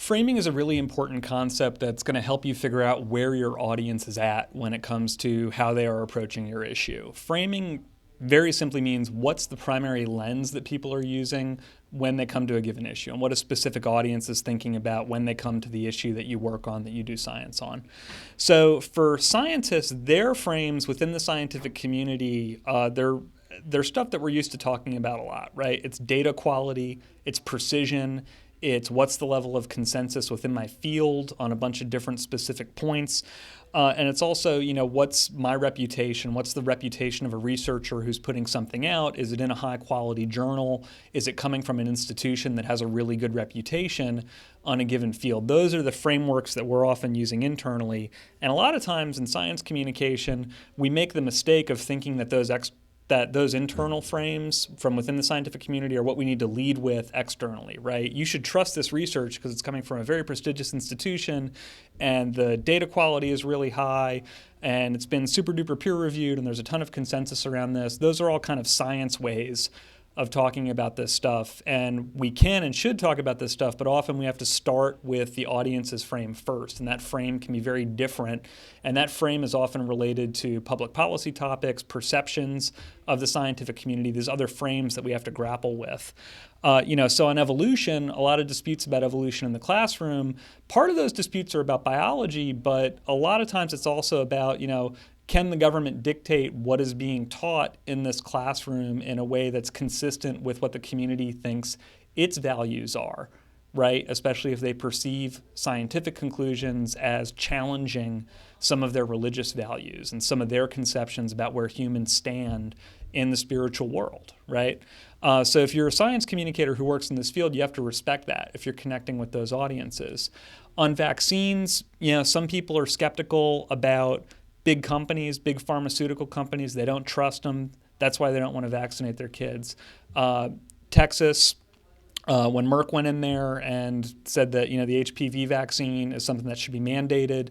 Framing is a really important concept that's going to help you figure out where your audience is at when it comes to how they are approaching your issue. Framing very simply means what's the primary lens that people are using when they come to a given issue, and what a specific audience is thinking about when they come to the issue that you work on, that you do science on. So for scientists, their frames within the scientific community, they're stuff that we're used to talking about a lot, right? It's data quality, it's precision, it's what's the level of consensus within my field on a bunch of different specific points. And it's also, what's my reputation? What's the reputation of a researcher who's putting something out? Is it in a high quality journal? Is it coming from an institution that has a really good reputation on a given field? Those are the frameworks that we're often using internally. And a lot of times in science communication, we make the mistake of thinking that those internal frames from within the scientific community are what we need to lead with externally, right? You should trust this research because it's coming from a very prestigious institution and the data quality is really high and it's been super duper peer reviewed and there's a ton of consensus around this. Those are all kind of science ways of talking about this stuff, and we can and should talk about this stuff, but often we have to start with the audience's frame first, and that frame can be very different, and that frame is often related to public policy topics, perceptions of the scientific community, these other frames that we have to grapple with. So on evolution, a lot of disputes about evolution in the classroom, part of those disputes are about biology, but a lot of times it's also about, can the government dictate what is being taught in this classroom in a way that's consistent with what the community thinks its values are, right? Especially if they perceive scientific conclusions as challenging some of their religious values and some of their conceptions about where humans stand in the spiritual world, right? So if you're a science communicator who works in this field, you have to respect that if you're connecting with those audiences. On vaccines, some people are skeptical about big companies, big pharmaceutical companies. They don't trust them. That's why they don't want to vaccinate their kids. Texas, when Merck went in there and said that the HPV vaccine is something that should be mandated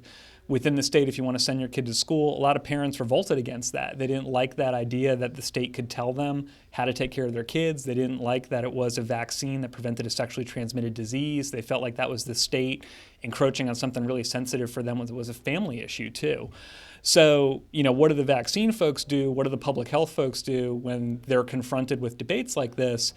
within the state if you want to send your kid to school, a lot of parents revolted against that. They didn't like that idea that the state could tell them how to take care of their kids. They didn't like that it was a vaccine that prevented a sexually transmitted disease. They felt like that was the state encroaching on something really sensitive for them. It was a family issue too. So, what do the vaccine folks do? What do the public health folks do when they're confronted with debates like this?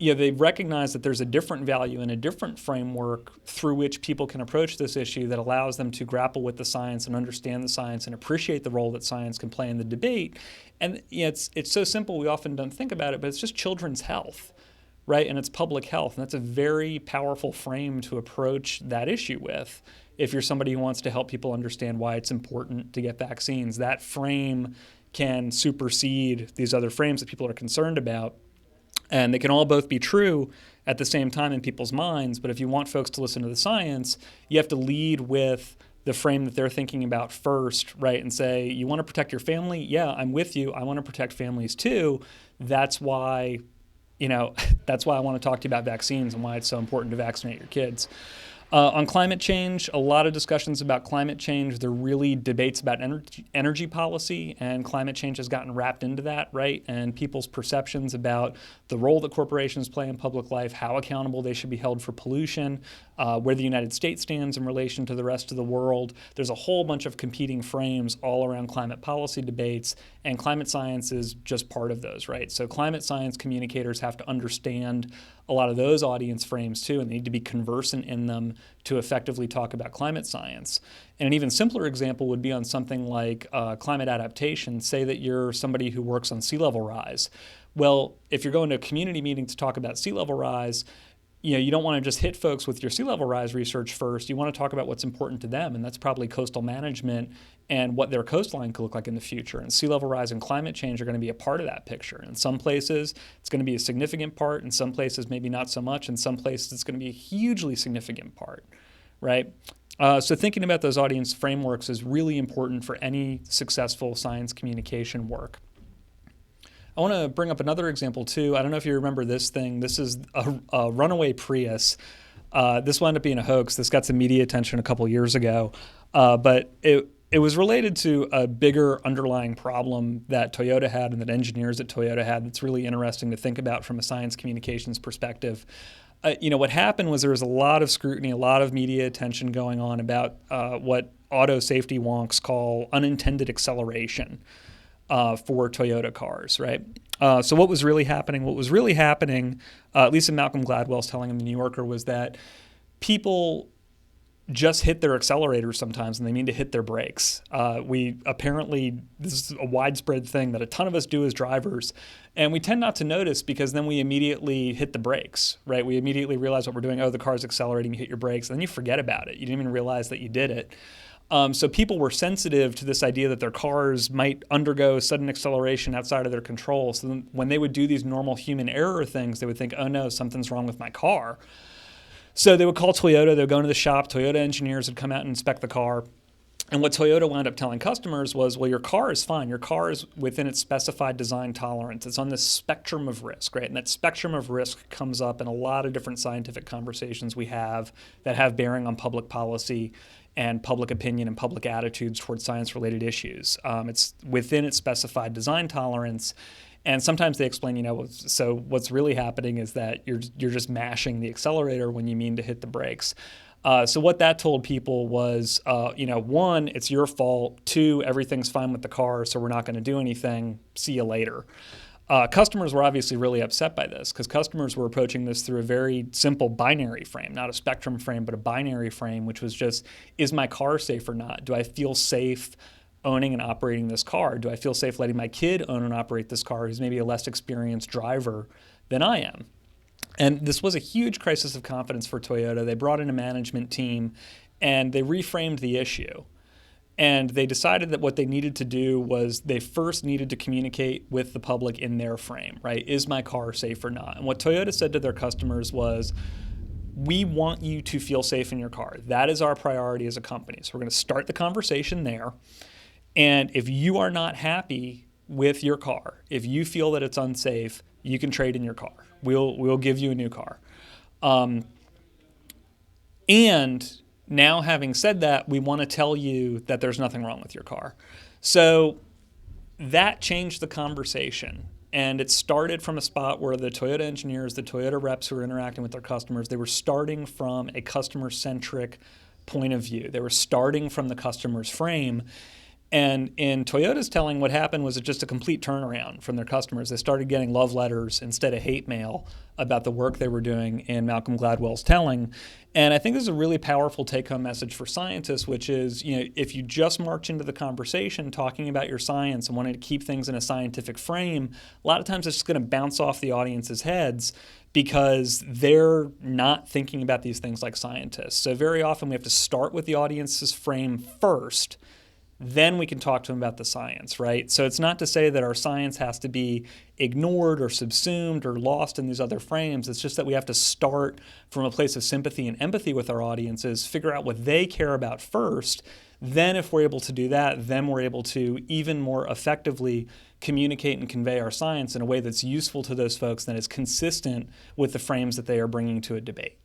They recognize that there's a different value and a different framework through which people can approach this issue that allows them to grapple with the science and understand the science and appreciate the role that science can play in the debate. And it's so simple, we often don't think about it, but it's just children's health, right? And it's public health. And that's a very powerful frame to approach that issue with. If you're somebody who wants to help people understand why it's important to get vaccines, that frame can supersede these other frames that people are concerned about. And they can all both be true at the same time in people's minds. But if you want folks to listen to the science, you have to lead with the frame that they're thinking about first, right? And say, you want to protect your family? Yeah, I'm with you. I want to protect families too. That's why, that's why I want to talk to you about vaccines and why it's so important to vaccinate your kids. On climate change, a lot of discussions about climate change. There are really debates about energy policy, and climate change has gotten wrapped into that, right? And people's perceptions about the role that corporations play in public life, how accountable they should be held for pollution, where the United States stands in relation to the rest of the world. There's a whole bunch of competing frames all around climate policy debates, and climate science is just part of those, right? So climate science communicators have to understand a lot of those audience frames too, and they need to be conversant in them to effectively talk about climate science. And an even simpler example would be on something like climate adaptation. Say that you're somebody who works on sea level rise. Well, if you're going to a community meeting to talk about sea level rise, you don't want to just hit folks with your sea level rise research first. You want to talk about what's important to them, and that's probably coastal management and what their coastline could look like in the future. And sea level rise and climate change are going to be a part of that picture. In some places, it's going to be a significant part. In some places, maybe not so much. In some places, it's going to be a hugely significant part, right? So thinking about those audience frameworks is really important for any successful science communication work. I want to bring up another example too. I don't know if you remember this thing. This is a runaway Prius. This wound up being a hoax. This got some media attention a couple years ago, but it was related to a bigger underlying problem that Toyota had and that engineers at Toyota had that's really interesting to think about from a science communications perspective. What happened was there was a lot of scrutiny, a lot of media attention going on about what auto safety wonks call unintended acceleration for Toyota cars, right? So what was really happening? What was really happening, at least in Malcolm Gladwell's telling in the New Yorker, was that people just hit their accelerators sometimes and they mean to hit their brakes. This is a widespread thing that a ton of us do as drivers, and we tend not to notice because then we immediately hit the brakes, right? We immediately realize what we're doing. Oh, the car's accelerating, you hit your brakes, and then you forget about it. You didn't even realize that you did it. So people were sensitive to this idea that their cars might undergo sudden acceleration outside of their control. So then when they would do these normal human error things, they would think, oh no, something's wrong with my car. So they would call Toyota, they would go into the shop, Toyota engineers would come out and inspect the car. And what Toyota wound up telling customers was, well, your car is fine. Your car is within its specified design tolerance. It's on this spectrum of risk, right? And that spectrum of risk comes up in a lot of different scientific conversations we have that have bearing on public policy and public opinion and public attitudes towards science-related issues. It's within its specified design tolerance. And sometimes they explain, so what's really happening is that you're just mashing the accelerator when you mean to hit the brakes. So what that told people was, one, it's your fault. Two, everything's fine with the car, so we're not going to do anything. See you later. Customers were obviously really upset by this because customers were approaching this through a very simple binary frame, not a spectrum frame, but a binary frame, which was just, is my car safe or not? Do I feel safe owning and operating this car? Do I feel safe letting my kid own and operate this car who's maybe a less experienced driver than I am? And this was a huge crisis of confidence for Toyota. They brought in a management team and they reframed the issue. And they decided that what they needed to do was they first needed to communicate with the public in their frame, right? Is my car safe or not? And what Toyota said to their customers was, we want you to feel safe in your car. That is our priority as a company. So we're going to start the conversation there. And if you are not happy with your car, if you feel that it's unsafe, you can trade in your car. We'll give you a new car. And now, having said that, we want to tell you that there's nothing wrong with your car. So that changed the conversation. And it started from a spot where the Toyota engineers, the Toyota reps who were interacting with their customers, they were starting from a customer-centric point of view. They were starting from the customer's frame. And in Toyota's telling, what happened was just a complete turnaround from their customers. They started getting love letters instead of hate mail about the work they were doing in Malcolm Gladwell's telling. And I think this is a really powerful take-home message for scientists, which is, if you just march into the conversation talking about your science and wanting to keep things in a scientific frame, a lot of times it's just going to bounce off the audience's heads because they're not thinking about these things like scientists. So very often we have to start with the audience's frame first. Then we can talk to them about the science, right? So it's not to say that our science has to be ignored or subsumed or lost in these other frames. It's just that we have to start from a place of sympathy and empathy with our audiences, figure out what they care about first. Then if we're able to do that, then we're able to even more effectively communicate and convey our science in a way that's useful to those folks that is consistent with the frames that they are bringing to a debate.